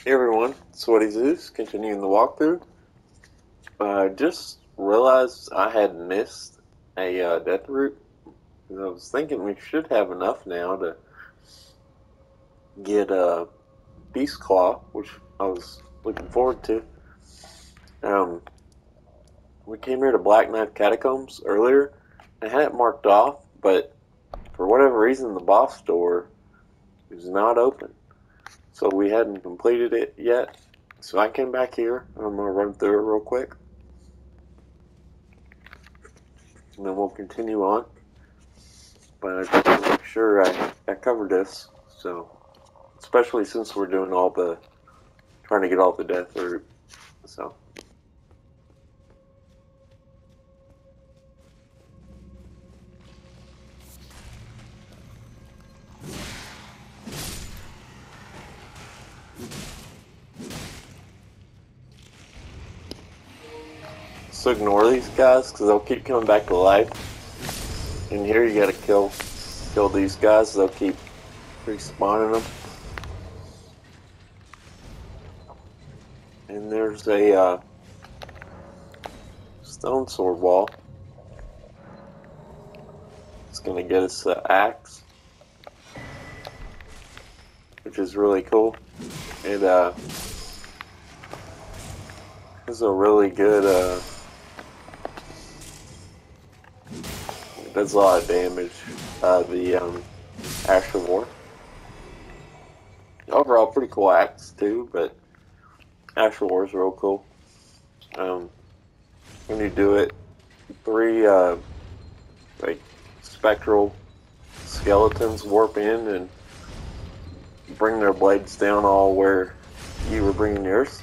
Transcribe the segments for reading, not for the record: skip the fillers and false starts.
Hey everyone, Sweaty Zeus, continuing the walkthrough. I just realized I had missed a death route. I was thinking we should have enough now to get a Beast Claw, which I was looking forward to. Um, we came here to Black Knife Catacombs earlier. I had it marked off, but for whatever reason the boss door is not open. So we hadn't completed it yet. So I came back here, and I'm going to run through it real quick. And then we'll continue on. But I just want to make sure I covered this. So, especially since we're doing trying to get all the death route. So. So ignore these guys because they'll keep coming back to life. And here you gotta kill these guys. They'll keep respawning them. And there's a stone sword wall. It's gonna get us the axe, which is really cool. It is a really good it does a lot of damage. The Ash of War. Overall, pretty cool axe too, but Ash of War is real cool. When you do it, 3 like spectral skeletons warp in and bring their blades down all where you were bringing yours.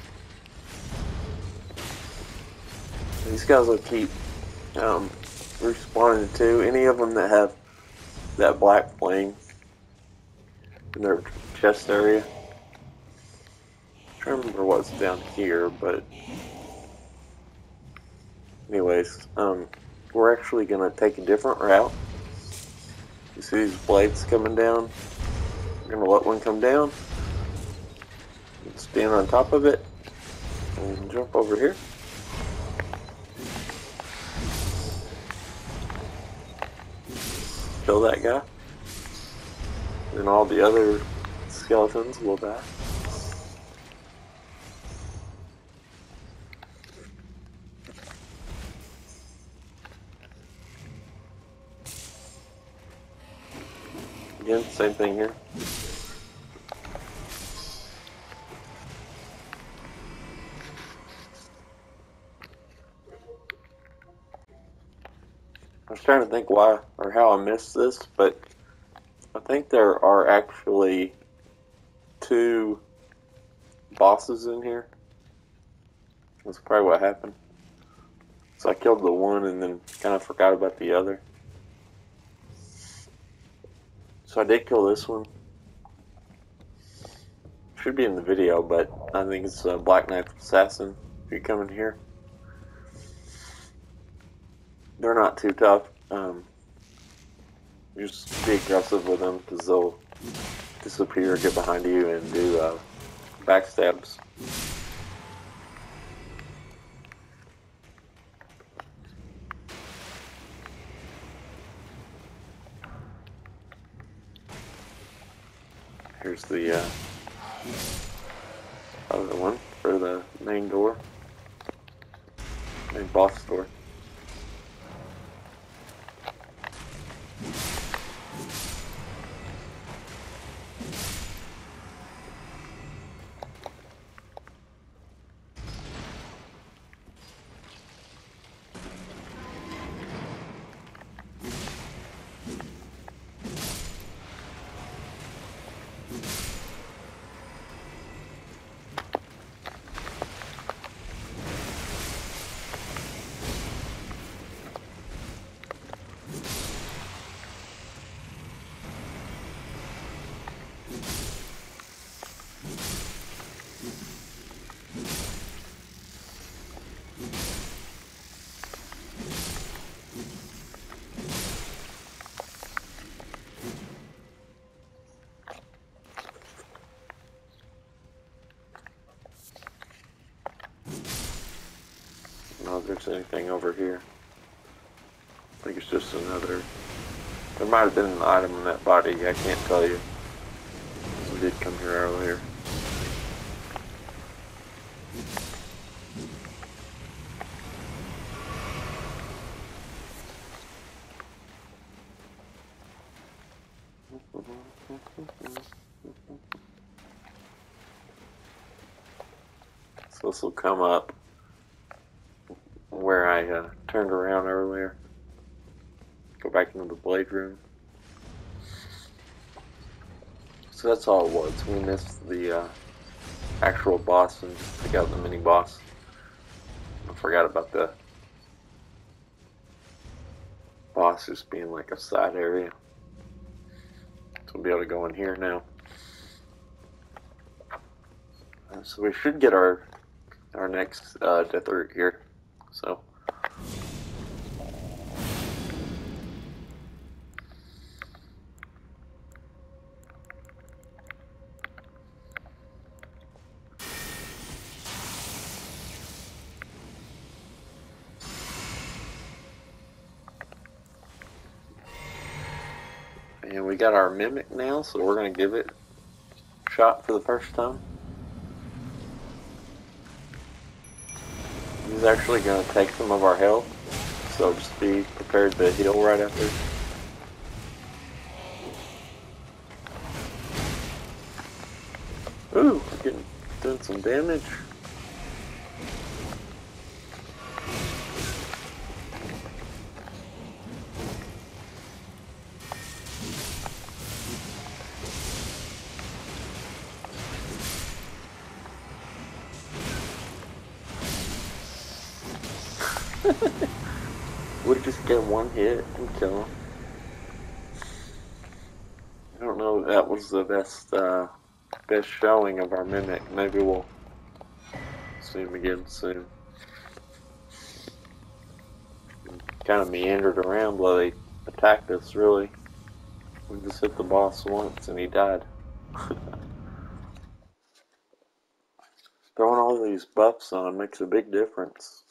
These guys will keep respawning too. Any of them that have that black flame in their chest area. I'm trying to remember what's down here, but anyways, we're actually gonna take a different route. You see these blades coming down? We're gonna let one come down, stand on top of it, and jump over here. Kill that guy. And all the other skeletons will die. Again, same thing here. I was trying to think why or how I missed this, but I think there are actually 2 bosses in here. That's probably what happened. So I killed the one and then kind of forgot about the other. So I did kill this one. Should be in the video, but I think it's a Black Knife Assassin. If you come in here, they're not too tough. Just be aggressive with them because they'll disappear, get behind you, and do backstabs. Here's the other one for the main door, main boss door. there's anything over here. I think it's just another. There might have been an item in that body. I can't tell you. We did come here earlier. So this will come up where I turned around earlier. Go back into the blade room. So that's all it was. We missed the actual boss and just took out the mini boss. I forgot about the boss just being like a side area. So we'll be able to go in here now. So we should get our next death root here. So. And we got our mimic now, so we're going to give it a shot for the first time. He's actually going to take some of our health, so just be prepared to heal right after. Ooh, we're doing some damage. We just get one hit and kill him. I don't know if that was the best showing of our mimic. Maybe we'll see him again soon. Kind of meandered around while they attacked us, really. We just hit the boss once and he died. Throwing all these buffs on makes a big difference.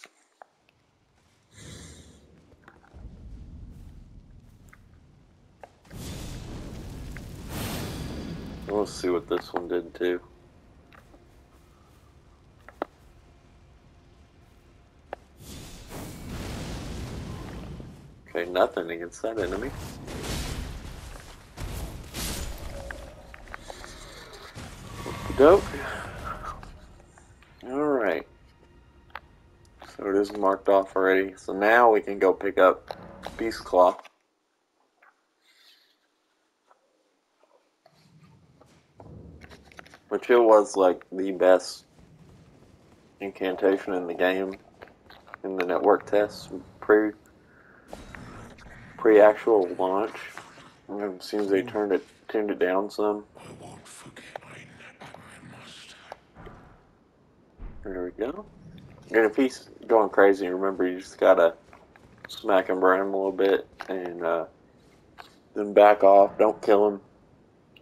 Let's see what this one did too. Okay, nothing against that enemy. Dope. Alright. So it is marked off already. So now we can go pick up Beast Claw. Which it was like the best incantation in the game in the network tests pre-actual launch. It seems they tuned it down some. I won't forget. I must. There we go. And if he's going crazy, remember you just gotta smack him around a little bit and then back off. Don't kill him,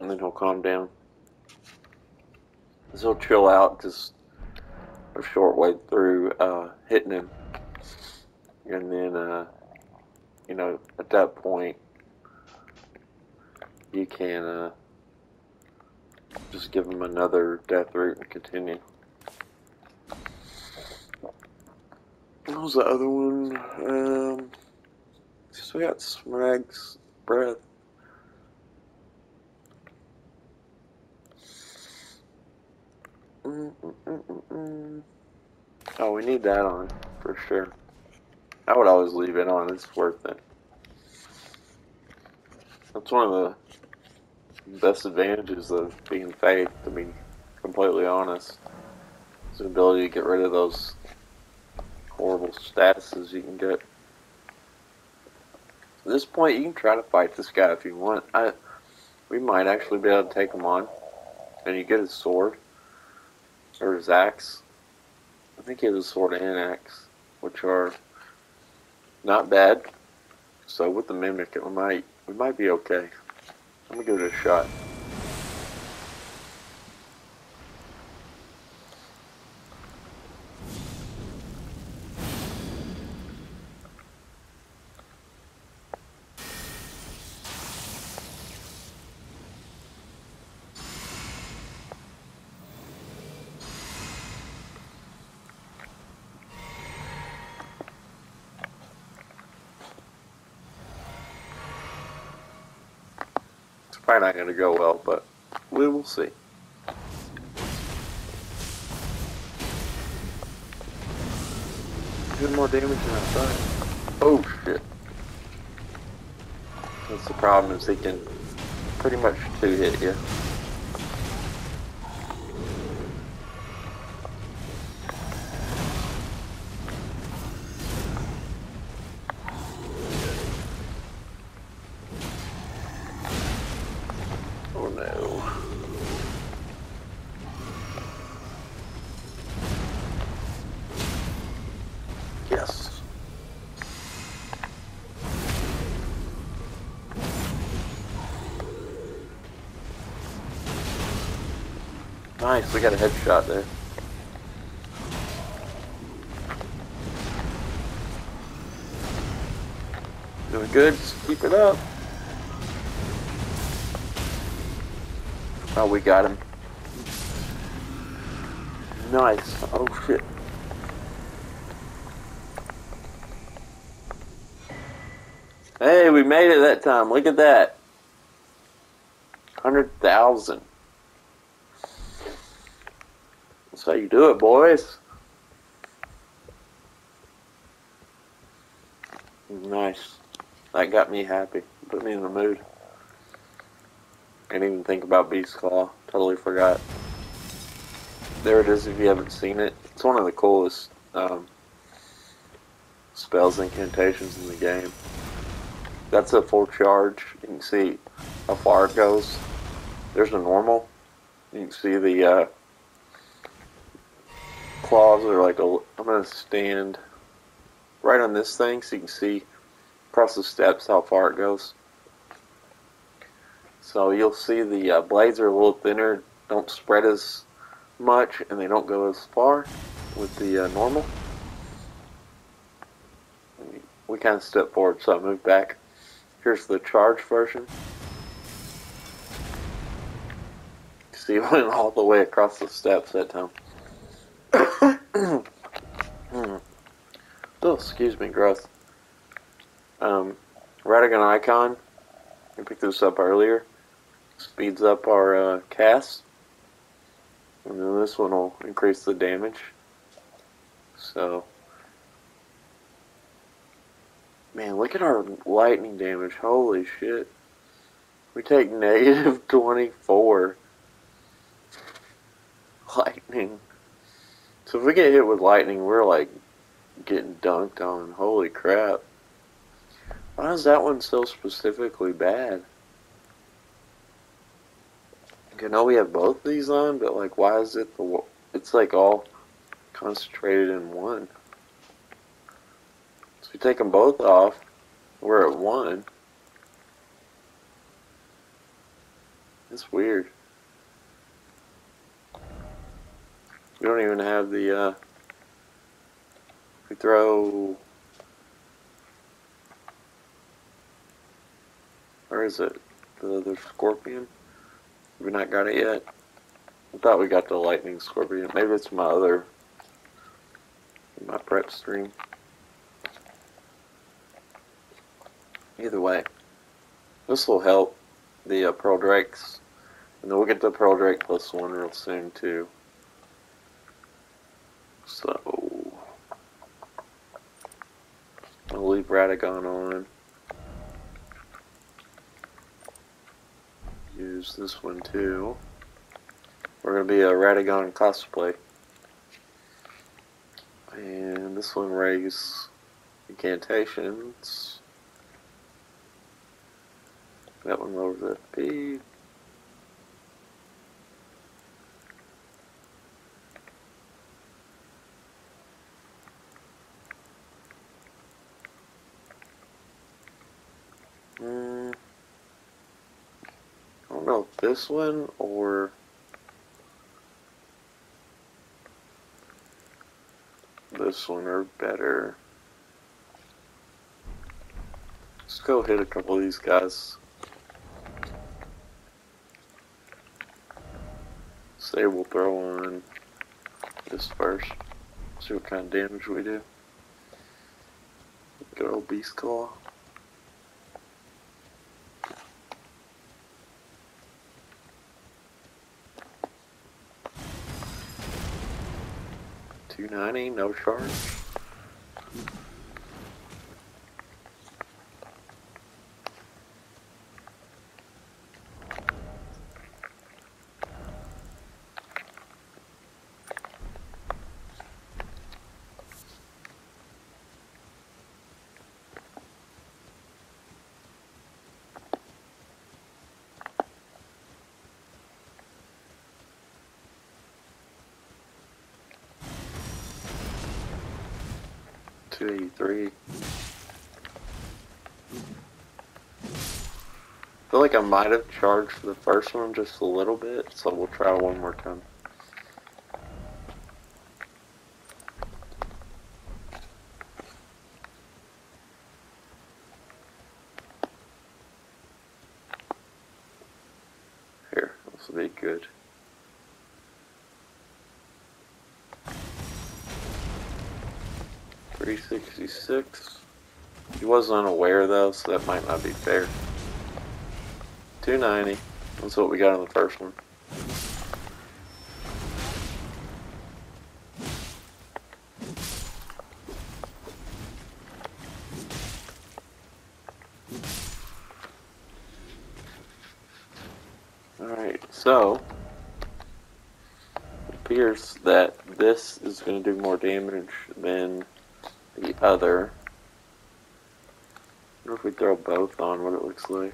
and then he'll calm down. So he'll chill out just a short way through hitting him, and then you know, at that point you can just give him another death root and continue. What was the other one? So we got Smeg's breath. Oh, we need that on for sure. I would always leave it on. It's worth it. That's one of the best advantages of being Faith, to be completely honest. It's the ability to get rid of those horrible statuses you can get. At this point, you can try to fight this guy if you want. We might actually be able to take him on. And you get his sword. Or his axe. I think he has a sword and axe, which are not bad. So with the mimic, we might be okay. I'm gonna give it a shot. Probably not going to go well, but we will see. Doing more damage than I thought. Oh shit. That's the problem, is he can pretty much two-hit you. Oh no. Yes. Nice, we got a headshot there. Doing good, just keep it up. Oh, we got him. Nice. Oh shit. Hey, we made it that time. Look at that. 100,000. That's how you do it, boys. Nice. That got me happy. Put me in the mood. I didn't even think about Beast Claw. Totally forgot. There it is if you haven't seen it. It's one of the coolest spells and incantations in the game. That's a full charge. You can see how far it goes. There's a normal. You can see the claws are like a... I'm going to stand right on this thing so you can see across the steps how far it goes. So you'll see the blades are a little thinner, don't spread as much, and they don't go as far with the normal. We kind of step forward, so I move back. Here's the charge version. See, it went all the way across the steps that time. Oh, excuse me, gross. Radagon icon. I picked this up earlier. Speeds up our cast. And then this one will increase the damage. So, man, look at our lightning damage. Holy shit. We take negative 24 lightning. So if we get hit with lightning, we're like getting dunked on. Holy crap. Why is that one so specifically bad? I know we have both these on, but like, why is it it's like all concentrated in one? So we take them both off, we're at 1. It's weird. We don't even have the, we throw, where is it? The other scorpion? We've not got it yet. I thought we got the lightning scorpion. Maybe it's my prep stream. Either way, this will help the Pearl Drakes. And then we'll get the Pearl Drake +1 real soon too. So, I'll leave Radagon on. Use this one too. We're going to be a Radagon cosplay. And this one raise incantations. That one lowers the speed. I don't know if this one or this one are better. Let's go hit a couple of these guys. Say we'll throw on this first. See what kind of damage we do. Good old Beast Claw. 290, no charge. $283. I feel like I might have charged for the first one just a little bit, so we'll try one more time. Here, this will be good. $366. He was unaware though, so that might not be fair. $290. That's what we got on the first one. Alright, so it appears that this is going to do more damage than the other. I wonder if we throw both on what it looks like.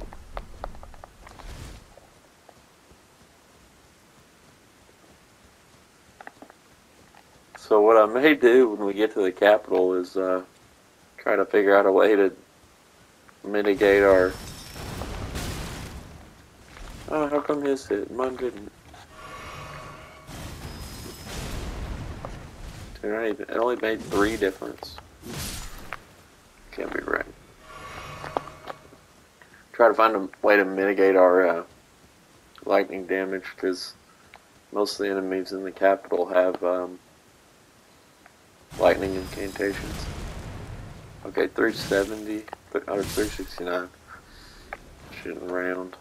So what I may do when we get to the capital is try to figure out a way to mitigate our... Oh, how come his hit? Mine didn't. It only made 3 difference. Can't be right. Try to find a way to mitigate our lightning damage, because most of the enemies in the capital have lightning incantations. Okay, 370 out of 369. Shooting around.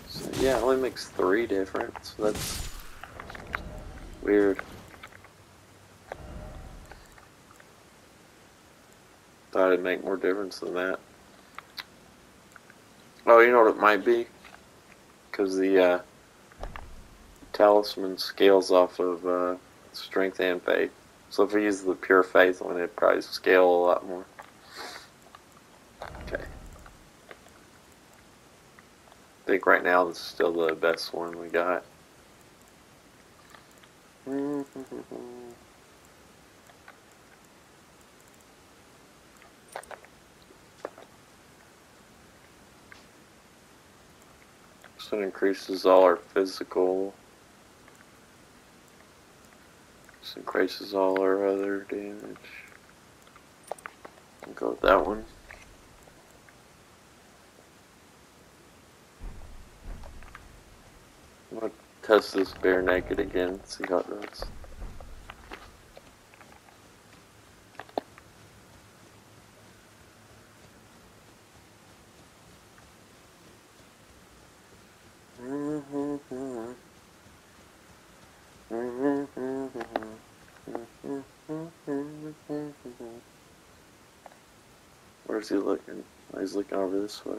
So yeah, it only makes 3 difference. That's weird. Thought it'd make more difference than that. Oh, you know what it might be? Because the talisman scales off of strength and faith. So if we use the pure faith one, it'd probably scale a lot more. Okay. I think right now this is still the best one we got. This one increases all our physical. This increases all our other damage. I'll go with that one. I'm gonna test this bare naked again, see how it does. Where's he looking? Oh, he's looking over this way.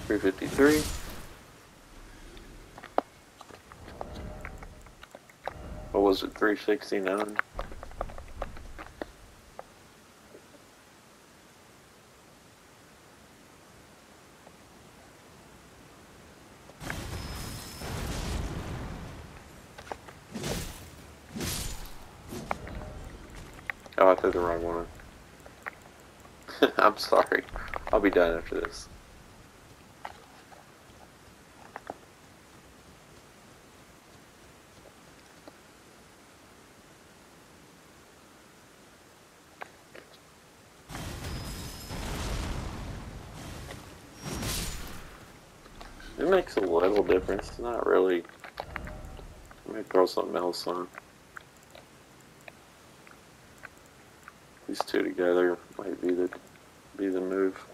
$353. What was it? $369. Oh, I threw the wrong one. I'm sorry. I'll be done after this. It makes a little difference. Not really. Let me throw something else on. These two together might be the move.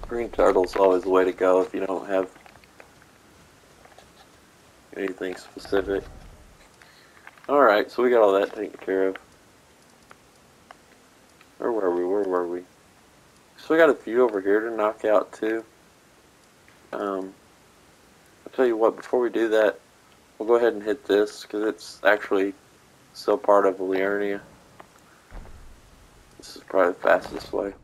Green turtle's always the way to go if you don't have anything specific. Alright, so we got all that taken care of. Where were we? So we got a few over here to knock out too. I'll tell you what, before we do that, we'll go ahead and hit this, because it's actually still part of Liurnia. This is probably the fastest way.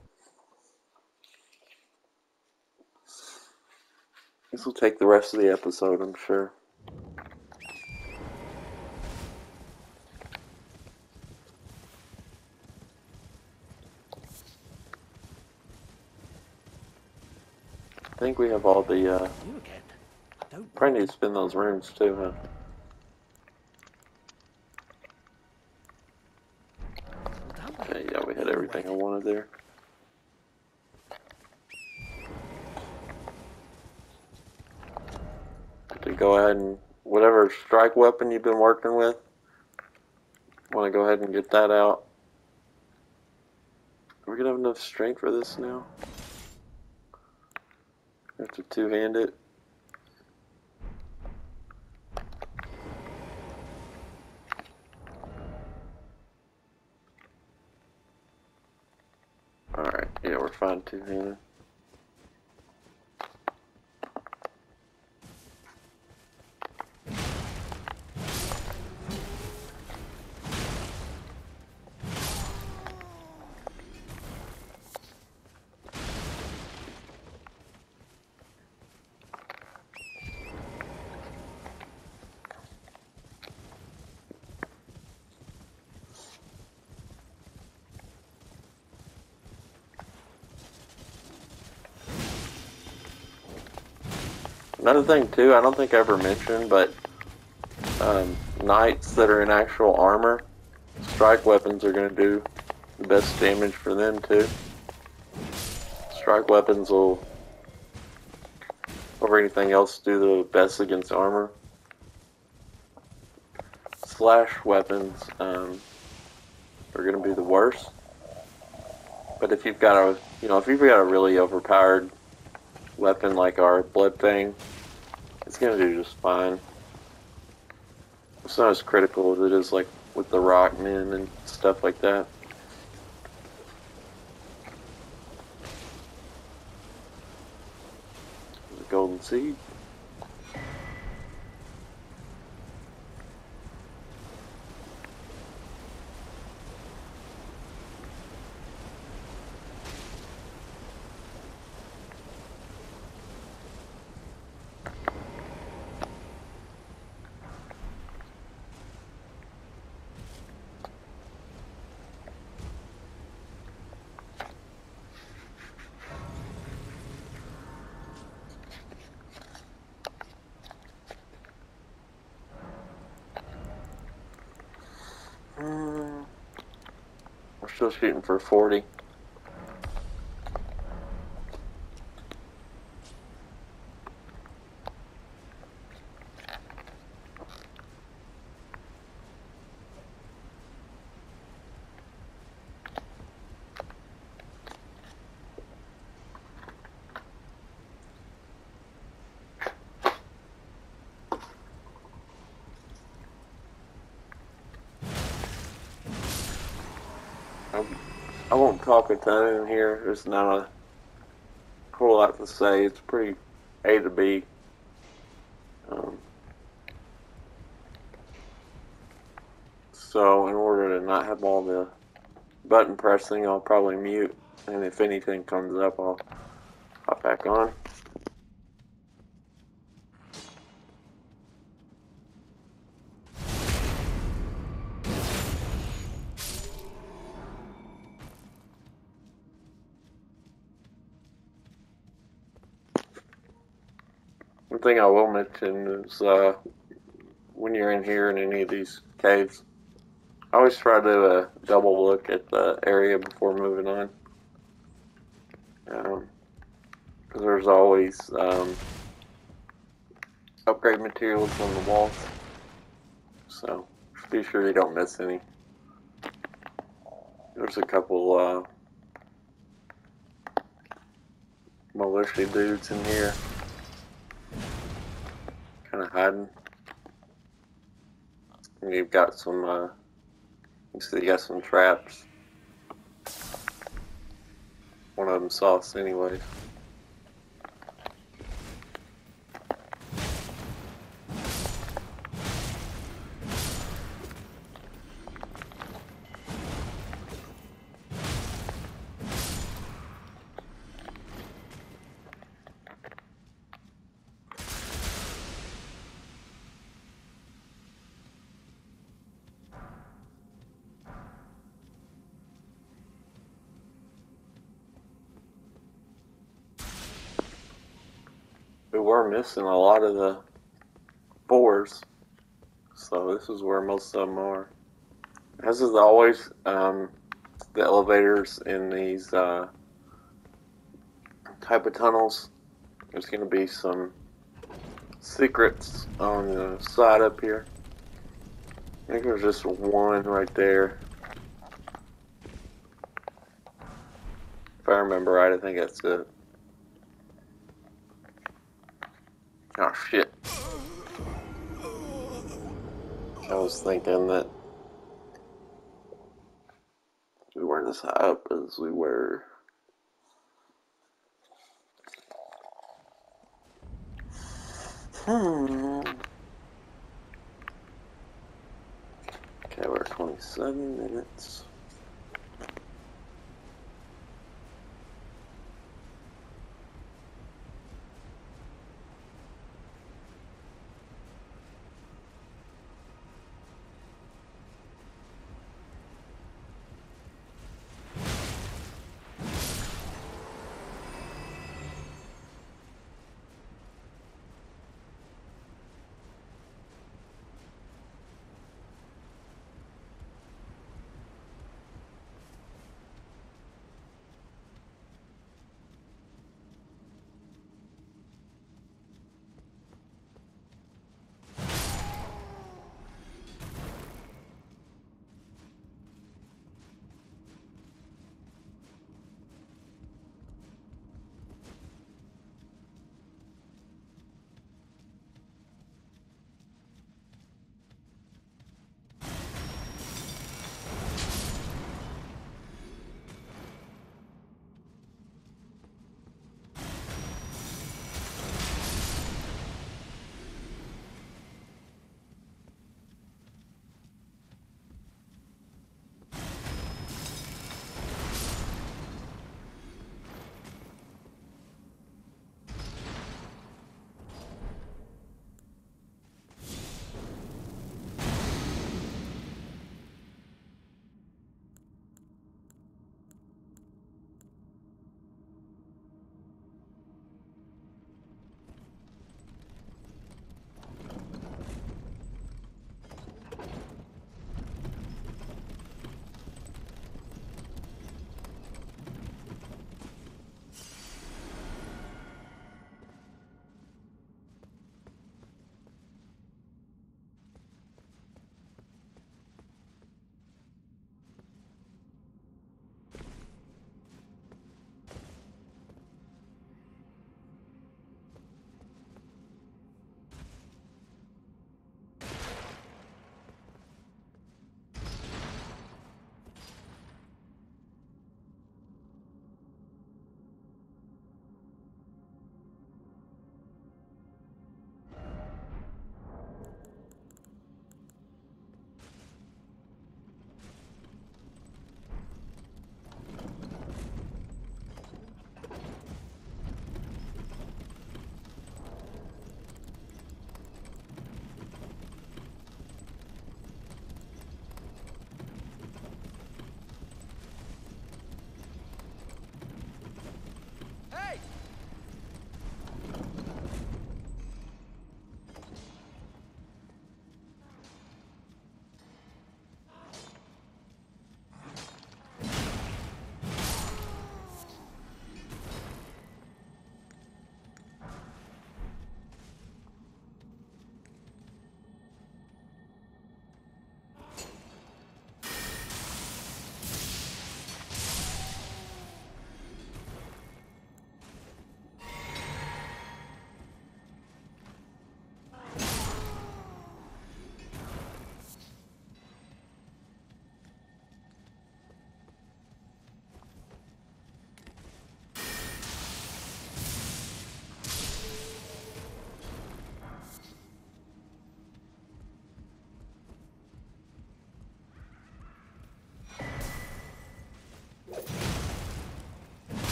This will take the rest of the episode, I'm sure. I think we have all the, probably need to spin those rooms too, huh? Okay, yeah, we had everything I wanted there. To go ahead and, whatever strike weapon you've been working with, want to go ahead and get that out. Are we gonna have enough strength for this now? I have to two-hand it. Alright, yeah, we're fine two-handed. Another thing too, I don't think I ever mentioned, but knights that are in actual armor, strike weapons are going to do the best damage for them too. Strike weapons will, over anything else, do the best against armor. Slash weapons are going to be the worst. But if you've got a, if you've got a really overpowered weapon like our blood thing, it's going to do just fine. It's not as critical as it is like with the rock men and stuff like that. The golden seed. We're still shooting for 40. I won't talk a ton in here. There's not a whole lot to say. It's pretty A to B. So in order to not have all the button pressing, I'll probably mute. And if anything comes up, I'll Hop back on. One thing I will mention is when you're in here in any of these caves, I always try to double look at the area before moving on. Because there's always upgrade materials on the walls. So just be sure you don't miss any. There's a couple militia dudes in here. Kind of hiding. And you've got some, you see you got some traps. One of them saw us anyway. We were missing a lot of the boars, so this is where most of them are. As is always, the elevators in these type of tunnels, there's going to be some secrets on the side up here. I think there's just one right there. If I remember right, I think that's it. Oh shit. I was thinking that we weren't as high up as we were. Okay, we're at 27 minutes.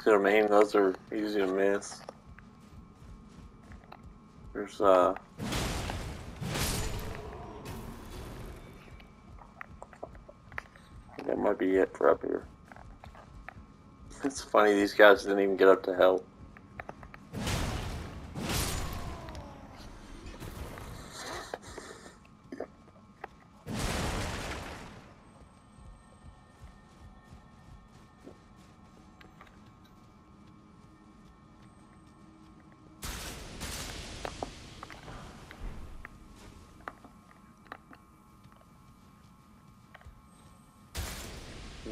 You know what I mean? Those are easy to miss. There's that might be it for up here. It's funny, these guys didn't even get up to help.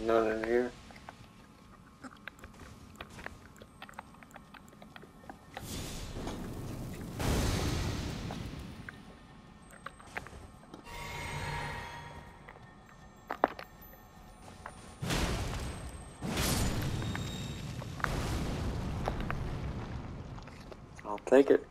None in here. I'll take it.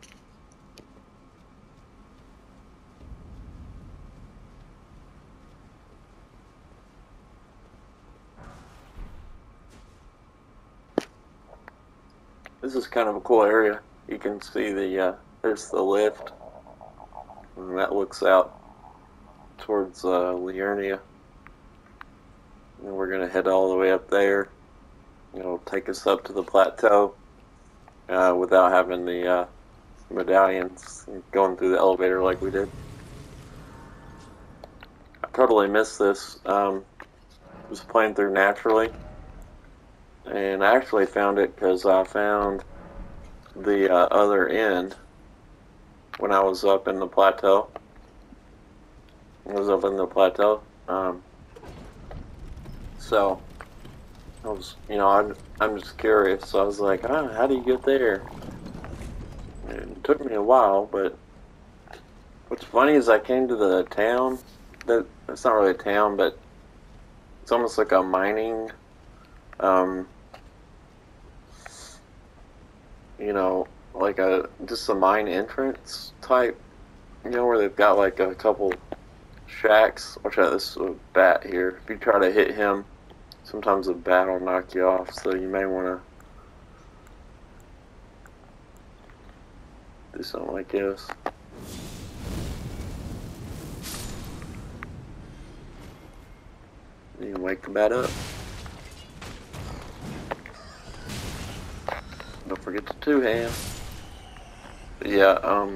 This is kind of a cool area. You can see there's the lift, and that looks out towards Liurnia. And we're gonna head all the way up there. It'll take us up to the plateau without having the medallions going through the elevator like we did. I totally missed this. Was playing through naturally. And I actually found it because I found the other end when I was up in the plateau. So I was, I'm just curious. So I was like, how do you get there? And it took me a while, but what's funny is I came to the town. It's not really a town, but it's almost like a mining. Like just a mine entrance type, where they've got like a couple shacks. Watch out, this is a bat here. If you try to hit him, sometimes a bat will knock you off, so you may want to do something like this. You can wake the bat up. Don't forget the two-hand. Yeah,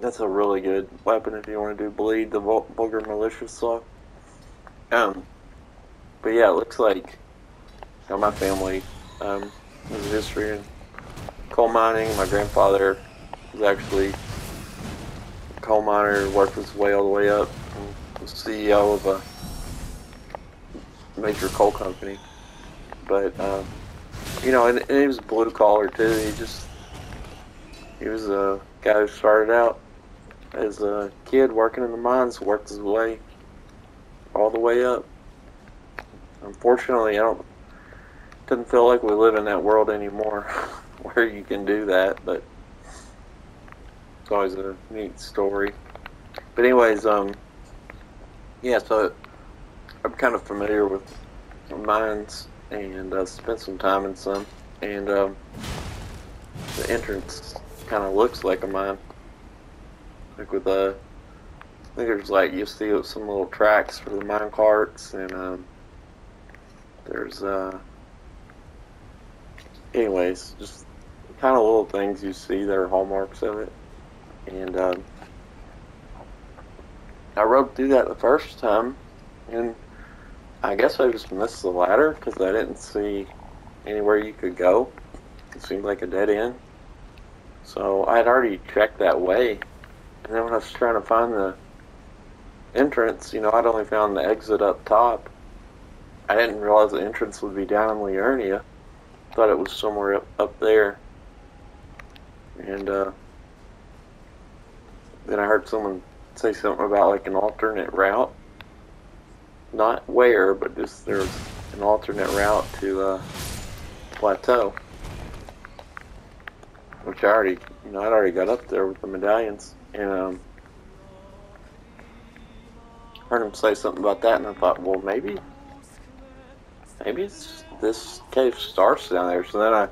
that's a really good weapon if you want to do bleed, the vulgar malicious saw. But yeah, it looks like my family has a history in coal mining. My grandfather was actually a coal miner, worked his way all the way up, and was CEO of a major coal company. But and he was blue collar too. He was a guy who started out as a kid working in the mines, worked his way all the way up. Unfortunately, doesn't feel like we live in that world anymore where you can do that, but it's always a neat story. But anyways, yeah, so I'm kind of familiar with mines and spent some time in some, and the entrance kind of looks like a mine. Like with I think there's you see some little tracks for the mine carts, and there's anyways, just kind of little things you see that are hallmarks of it. And I rode through that the first time, and I guess I just missed the ladder because I didn't see anywhere you could go. It seemed like a dead end. So I had already checked that way, and then when I was trying to find the entrance, I'd only found the exit up top. I didn't realize the entrance would be down in Liurnia. Thought it was somewhere up there. And then I heard someone say something about like an alternate route. Not where, but just there's an alternate route to Plateau. Which I'd already got up there with the medallions. And heard him say something about that, and I thought, well, maybe Maybe it's this cave starts down there. So then I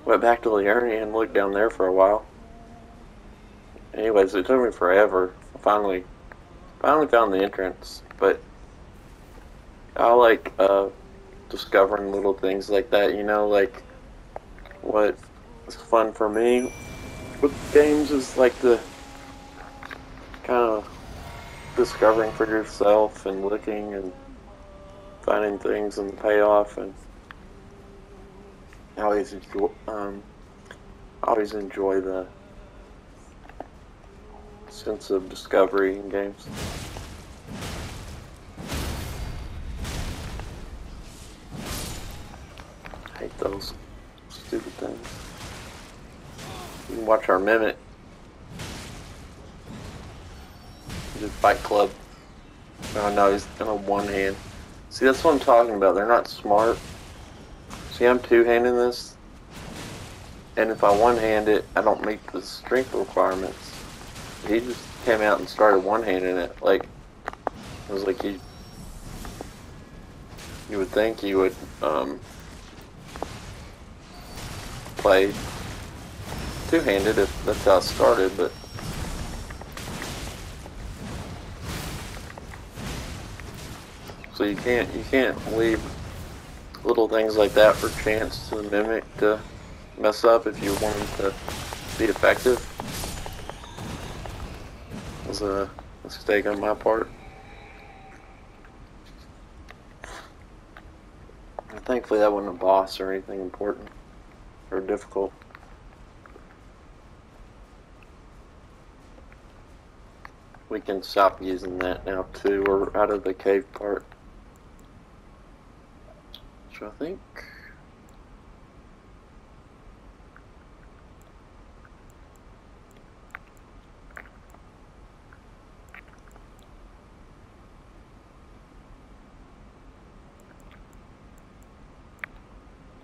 went back to the area and looked down there for a while. Anyways, it took me forever. I finally found the entrance, but I like discovering little things like that. You know, like what is fun for me with games is like the kind of discovering for yourself and looking and finding things and the payoff, and I always enjoy the sense of discovery in games. I hate those stupid things. You can watch our Mimic do Fight Club. Oh no, he's in a one hand. See, that's what I'm talking about. They're not smart. See, I'm two-handing this, and if I one-hand it, I don't meet the strength requirements. He just came out and started one-handing it. Like, it was like you would think he would play two-handed if that's how it started, but so you can't leave little things like that for chance to the Mimic to mess up if you want him to be effective. It was a mistake on my part. And thankfully that wasn't a boss or anything important or difficult. We can stop using that now too. We're out of the cave part. So I think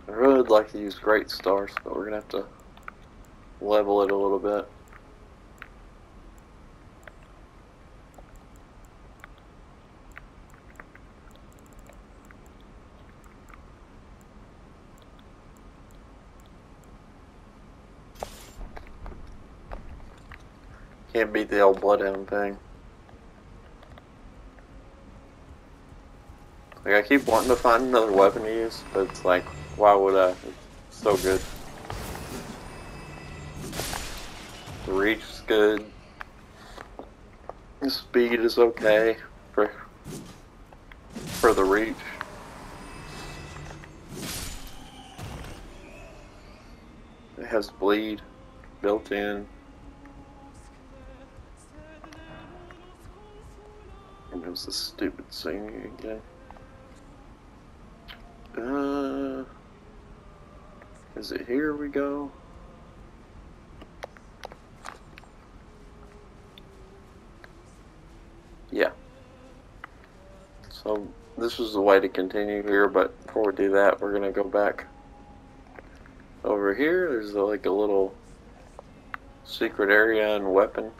I really would like to use Great Stars, but we're gonna have to level it a little bit. Can't beat the old Bloodhound thing. Like, I keep wanting to find another weapon to use, but it's like, why would I? It's so good. The reach is good. The speed is okay for the reach. It has bleed built in. And it was this stupid singing again. Is it here we go? Yeah. So this is the way to continue here, but before we do that, we're gonna go back over here. There's like a little secret area and weapon.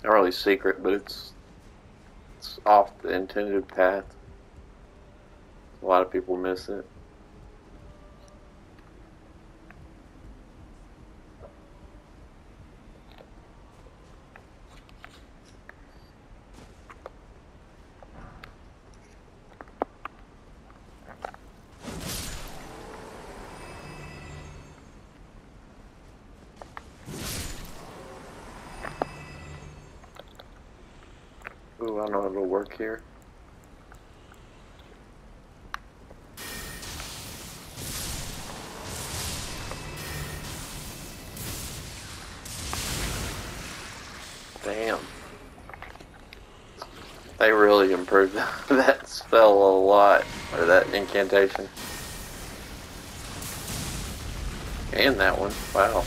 Not really secret, but it's off the intended path. A lot of people miss it. Ooh, I don't know it'll work here. Damn. They really improved that spell a lot, or that incantation. And that one, wow.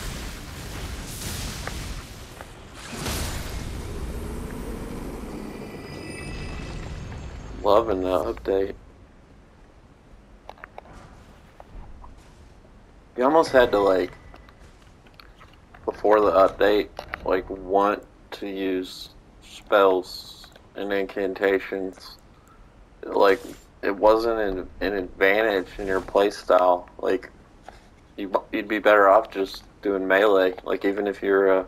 Loving the update. You almost had to, like, before the update, like, want to use spells and incantations, like, it wasn't an advantage in your playstyle. Like, you'd be better off just doing melee. Like, even if you're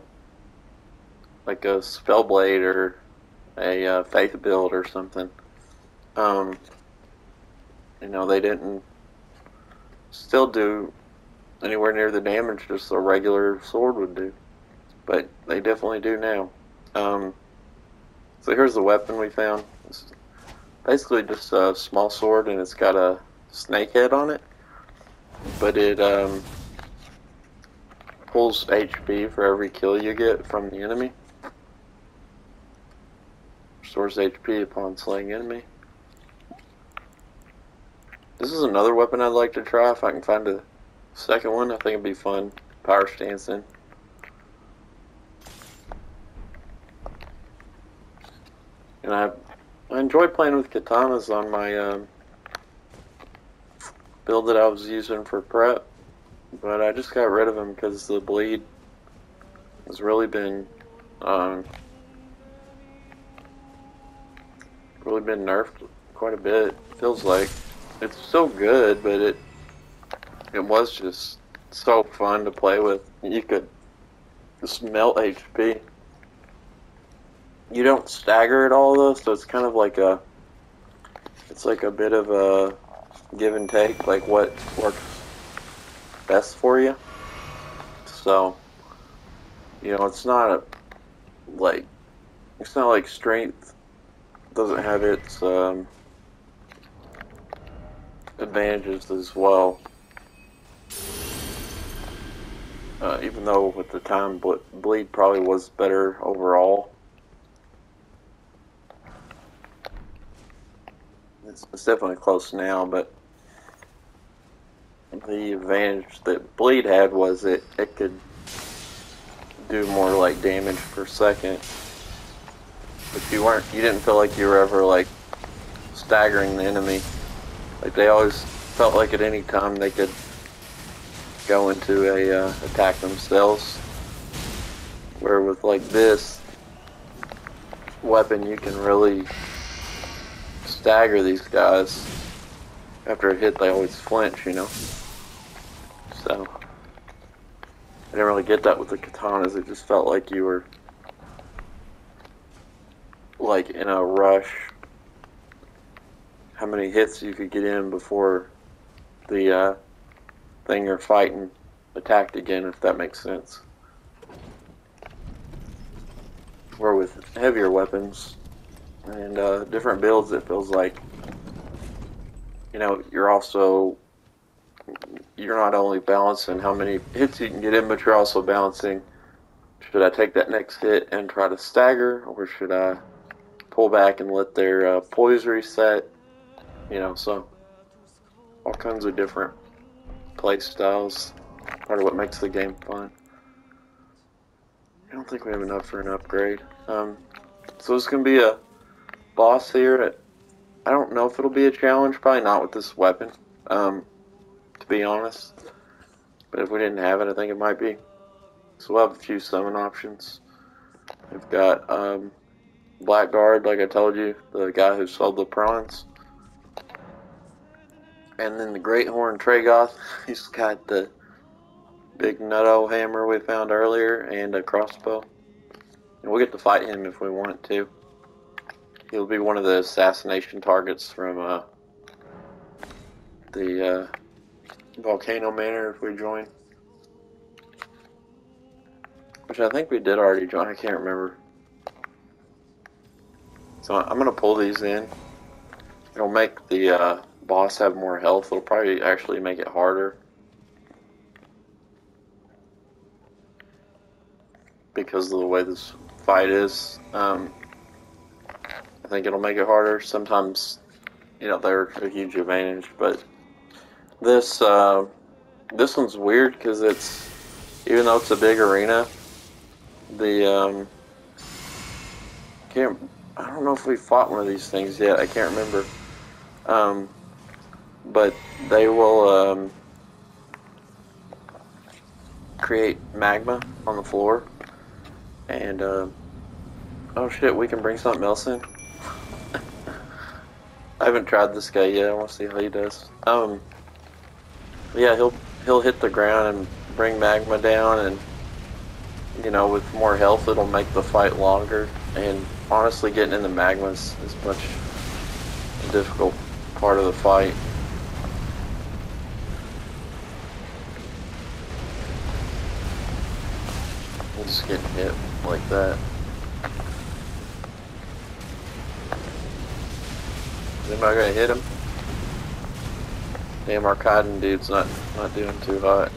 like a Spellblade or a Faith build or something. You know, they didn't still do anywhere near the damage just a regular sword would do. But they definitely do now. So here's the weapon we found. It's basically just a small sword, and it's got a snake head on it. But it pulls HP for every kill you get from the enemy. Restores HP upon slaying enemy. This is another weapon I'd like to try if I can find a second one. I think it'd be fun. Power stance in. And I enjoy playing with katanas on my build that I was using for prep, but I just got rid of them because the bleed has really been nerfed quite a bit. Feels like it's still good, but it was just so fun to play with. You could just melt HP. You don't stagger at all though, so it's kind of like a bit of a give and take, like what works best for you. So, you know, it's not like strength doesn't have its advantages as well. Even though with the time bleed probably was better overall. It's definitely close now, but the advantage that bleed had was it could do more like damage per second. But you didn't feel like you were ever like staggering the enemy. Like they always felt like at any time they could go into a attack themselves. Where with like this weapon you can really stagger these guys. After a hit they always flinch, you know. So I didn't really get that with the katanas. It just felt like you were like in a rush. How many hits you could get in before the thing you're fighting attacked again, if that makes sense. Or with heavier weapons and different builds, it feels like, you know, you're not only balancing how many hits you can get in, but you're also balancing, should I take that next hit and try to stagger, or should I pull back and let their poise reset? You know, so all kinds of different play styles. Part of what makes the game fun. I don't think we have enough for an upgrade. So it's going to be a boss here. I don't know if it'll be a challenge. Probably not with this weapon, to be honest. But if we didn't have it, I think it might be. So we'll have a few summon options. We've got Blackguard, like I told you, the guy who sold the prawns. And then the Great Horn Tragoth. He's got the big nutto hammer we found earlier and a crossbow. And we'll get to fight him if we want to. He'll be one of the assassination targets from the Volcano Manor if we join. Which I think we did already join, I can't remember. So I'm going to pull these in. It'll make the boss have more health. It'll probably actually make it harder. Because of the way this fight is. I think it'll make it harder. Sometimes, you know, they're a huge advantage, but this one's weird because it's, even though it's a big arena, the I don't know if we fought one of these things yet. I can't remember. But they will create magma on the floor, and oh shit, we can bring something else in. I haven't tried this guy yet. I want to see how he does. Yeah, he'll hit the ground and bring magma down, and you know, with more health, it'll make the fight longer. And honestly, getting in the magma is much a difficult part of the fight. I'm just getting hit like that. Am I gonna hit him? Damn, our cotton dude's not doing too hot.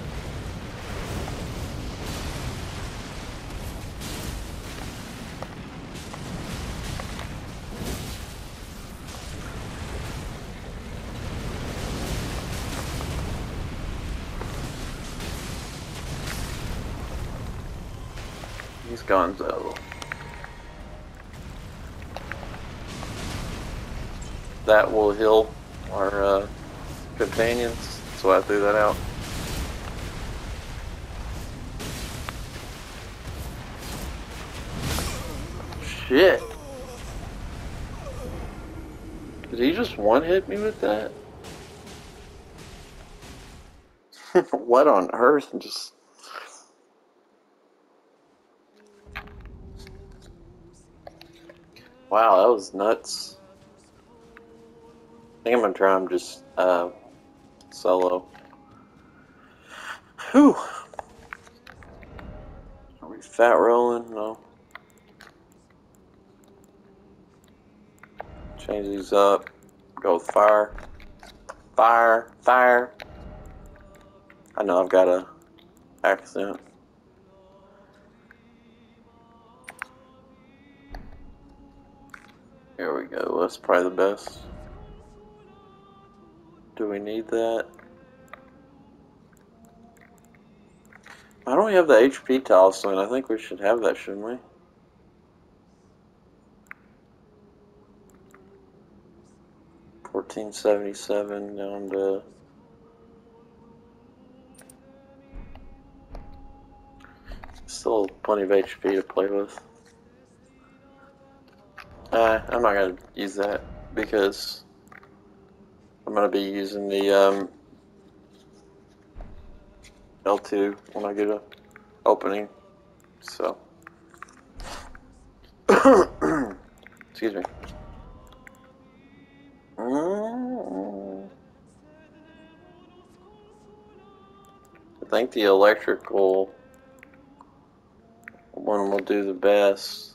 He's gone though. That will heal our companions, so I threw that out. Shit! Did he just one-hit me with that? What on earth? Just... Wow, that was nuts. I think I'm gonna try him just solo. Whew. Are we fat rolling? No. Change these up. Go with fire. Fire. Fire. I know I've got a accent. Here we go. That's probably the best. Do we need that? Why don't we have the HP talisman? I think we should have that, shouldn't we? $14.77 down to... Still plenty of HP to play with. I'm not going to use that because I'm going to be using the L2 when I get a opening. So, excuse me. I think the electrical one will do the best.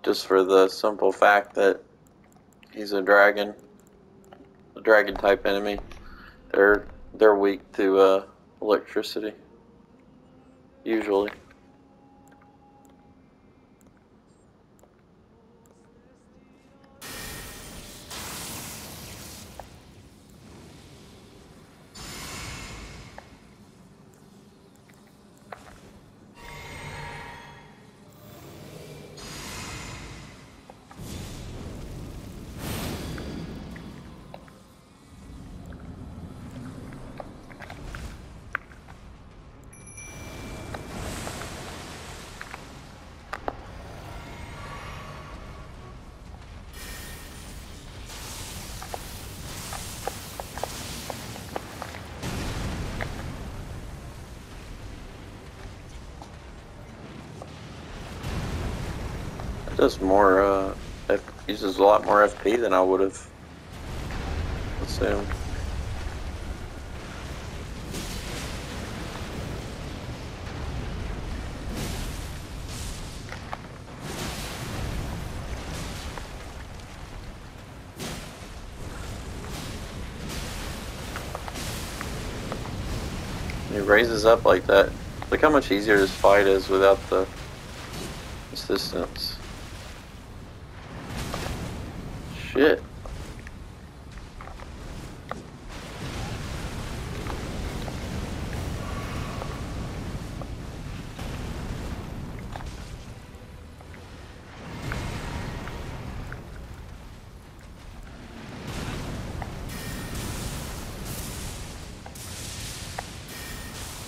Just for the simple fact that he's a dragon type enemy. They're weak to electricity, usually. Does more, uses a lot more FP than I would have assumed. He raises up like that. Look how much easier this fight is without the assistance. Shit.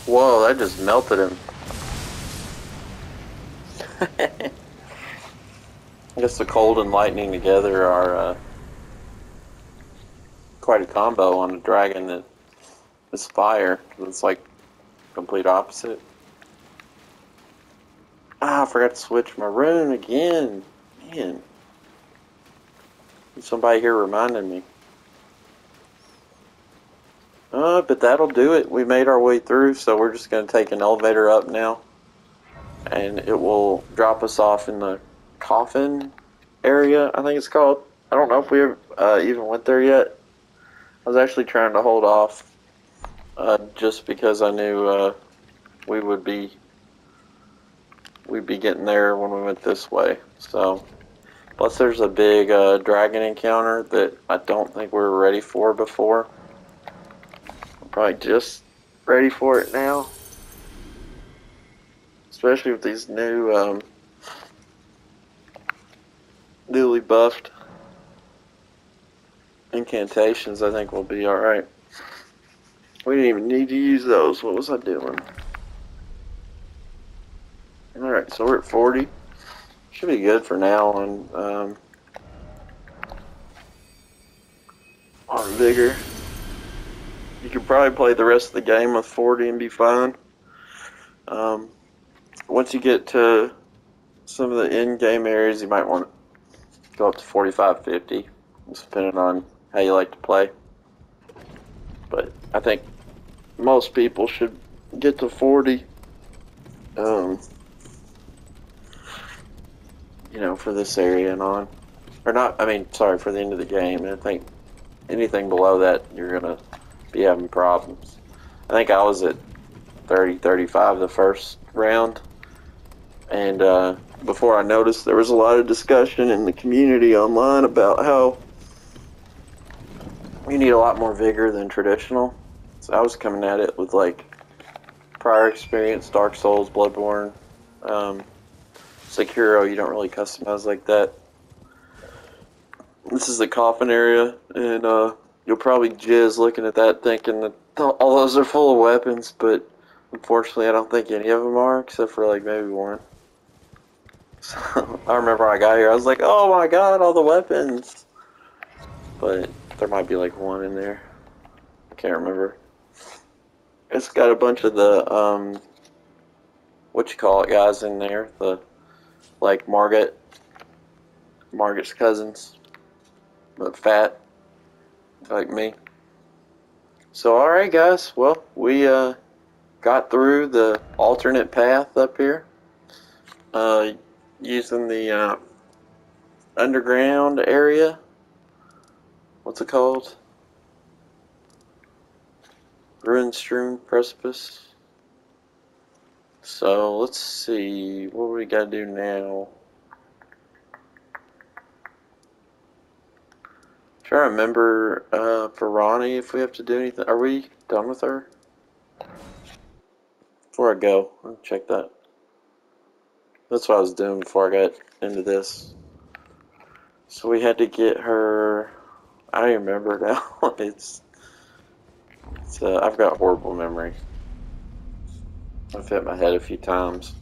Whoa, that just melted him. guess the cold and lightning together are quite a combo on a dragon that is fire. It's like complete opposite. Ah, I forgot to switch my rune again. Man. Somebody here reminded me. But that'll do it. We made our way through, so we're just going to take an elevator up now. And it will drop us off in the coffin area, I think it's called. I don't know if we even went there yet. I was actually trying to hold off just because I knew we'd be getting there when we went this way. So, plus there's a big dragon encounter that I don't think we were ready for before. I'm probably just ready for it now, especially with these new newly buffed incantations. I think we'll be alright. We didn't even need to use those. What was I doing? Alright, so we're at 40. Should be good for now on vigor. You could probably play the rest of the game with 40 and be fine. Once you get to some of the in-game areas, you might want to go up to 45, 50, depending on how you like to play. But I think most people should get to 40, you know, for this area and on. Or not, I mean, sorry, for the end of the game. And I think anything below that, you're going to be having problems. I think I was at 30, 35 the first round. And before I noticed, there was a lot of discussion in the community online about how you need a lot more vigor than traditional. So I was coming at it with like prior experience, Dark Souls, Bloodborne, Sekiro. You don't really customize like that. This is the coffin area, and you'll probably jizz looking at that thinking that all those are full of weapons, but unfortunately I don't think any of them are, except for like maybe one. So I remember when I got here, I was like, oh my god, all the weapons! But there might be like one in there. I can't remember. It's got a bunch of the, what you call it, guys in there. The, like, Margot's cousins. But fat. Like me. So, alright guys. Well, we, got through the alternate path up here. Using the, underground area. What's it called? Ruin-strewn precipice. So let's see, what do we gotta do now? Trying to remember for Ranni if we have to do anything. Are we done with her? Before I go, I'll check that. That's what I was doing before I got into this. So we had to get her. I don't even remember now. I've got horrible memory. I've hit my head a few times.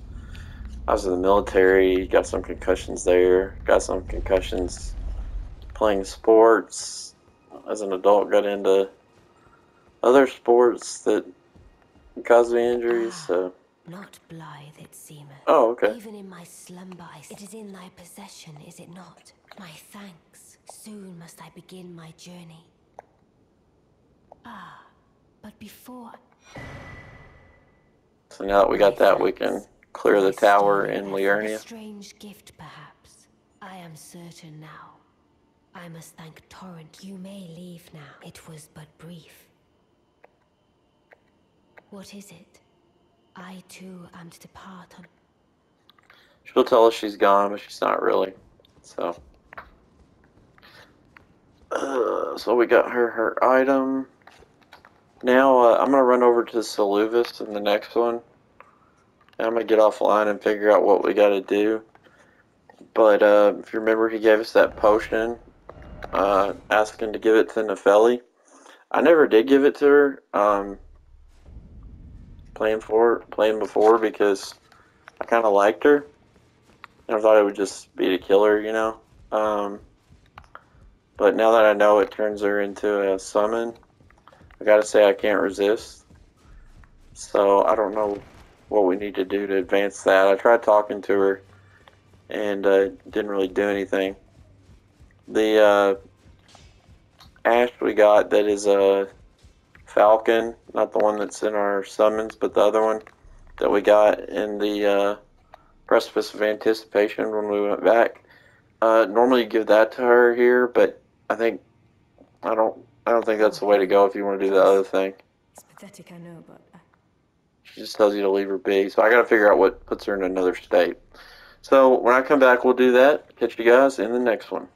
I was in the military, got some concussions there, got some concussions playing sports. As an adult, got into other sports that caused me injuries, so. Not blithe, it seemeth. Oh, okay. Even in my slumber, it is in thy possession, is it not? My thanks. Soon must I begin my journey. Ah, but before. So now that we got that, we can clear the tower in Liurnia. A strange gift, perhaps. I am certain now. I must thank Torrent. You may leave now. It was but brief. What is it? I too am to depart on. She'll tell us she's gone, but she's not really. So we got her item. Now I'm gonna run over to Seluvis in the next one. And I'm gonna get offline and figure out what we gotta do. But if you remember, he gave us that potion, asking to give it to Nefeli. I never did give it to her. Playing before because I kind of liked her, I thought it would just be to kill her, you know. But now that I know it turns her into a summon, I gotta say I can't resist. So I don't know what we need to do to advance that. I tried talking to her and didn't really do anything. The Ash we got that is a Falcon, not the one that's in our summons, but the other one that we got in the Precipice of Anticipation when we went back. Normally you give that to her here, but I don't think that's the way to go if you want to do the other thing. It's pathetic, I know, but... She just tells you to leave her be. So I gotta figure out what puts her in another state. So when I come back, we'll do that. Catch you guys in the next one.